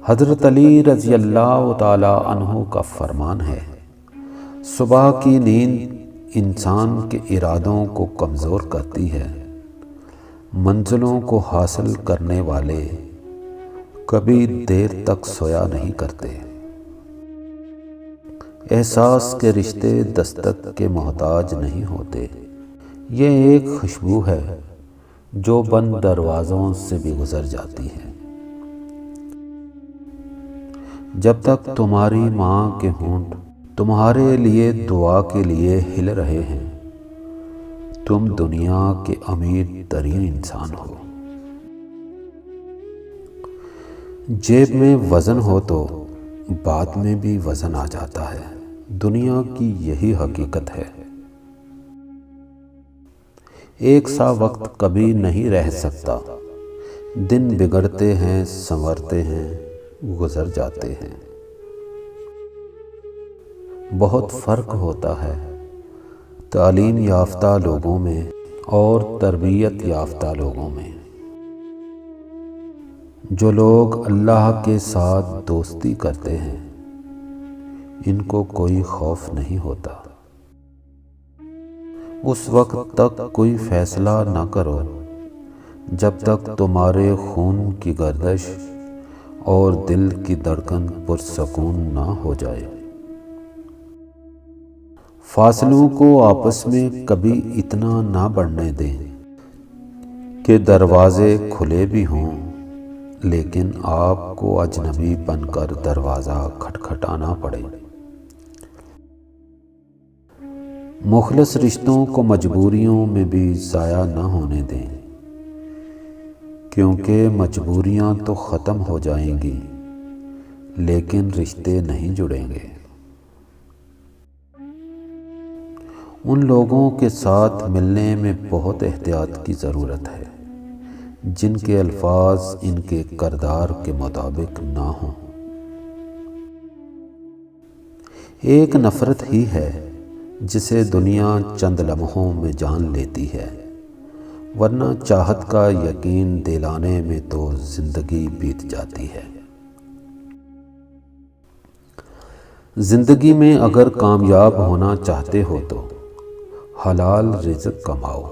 حضرت علی رضی اللہ تعالی عنہ کا فرمان ہے، صبح کی نیند انسان کے ارادوں کو کمزور کرتی ہے۔ منزلوں کو حاصل کرنے والے کبھی دیر تک سویا نہیں کرتے۔ احساس کے رشتے دستک کے محتاج نہیں ہوتے۔ یہ ایک خوشبو ہے جو بند دروازوں سے بھی گزر جاتی ہے۔ جب تک تمہاری ماں کے ہونٹ تمہارے لیے دعا کے لیے ہل رہے ہیں، تم دنیا کے امیر ترین انسان ہو۔ جیب میں وزن ہو تو بعد میں بھی وزن آ جاتا ہے۔ دنیا کی یہی حقیقت ہے۔ ایک سا وقت کبھی نہیں رہ سکتا۔ دن بگڑتے ہیں، سنورتے ہیں، گزر جاتے ہیں۔ بہت فرق ہوتا ہے تعلیم یافتہ لوگوں میں اور تربیت یافتہ لوگوں میں۔ جو لوگ اللہ کے ساتھ دوستی کرتے ہیں، ان کو کوئی خوف نہیں ہوتا۔ اس وقت تک کوئی فیصلہ نہ کرو جب تک تمہارے خون کی گردش اور دل کی دھڑکن پرسکون نہ ہو جائے۔ فاصلوں کو آپس میں کبھی اتنا نہ بڑھنے دیں کہ دروازے کھلے بھی ہوں لیکن آپ کو اجنبی بن کر دروازہ کھٹکھٹانا پڑے۔ مخلص رشتوں کو مجبوریوں میں بھی ضائع نہ ہونے دیں، کیونکہ مجبوریاں تو ختم ہو جائیں گی لیکن رشتے نہیں جڑیں گے۔ ان لوگوں کے ساتھ ملنے میں بہت احتیاط کی ضرورت ہے جن کے الفاظ ان کے کردار کے مطابق نہ ہوں۔ ایک نفرت ہی ہے جسے دنیا چند لمحوں میں جان لیتی ہے، ورنہ چاہت کا یقین دلانے میں تو زندگی بیت جاتی ہے۔ زندگی میں اگر کامیاب ہونا چاہتے ہو تو حلال رزق کماؤ۔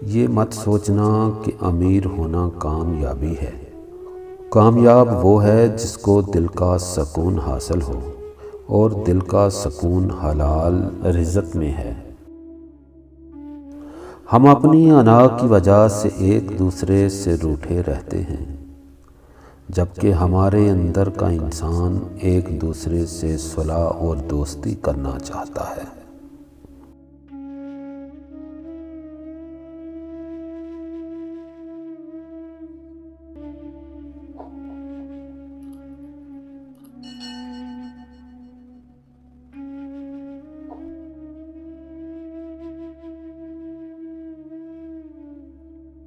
یہ مت سوچنا کہ امیر ہونا کامیابی ہے۔ کامیاب وہ ہے جس کو دل کا سکون حاصل ہو، اور دل کا سکون حلال رزق میں ہے۔ ہم اپنی انا کی وجہ سے ایک دوسرے سے روٹھے رہتے ہیں، جبکہ ہمارے اندر کا انسان ایک دوسرے سے صلح اور دوستی کرنا چاہتا ہے۔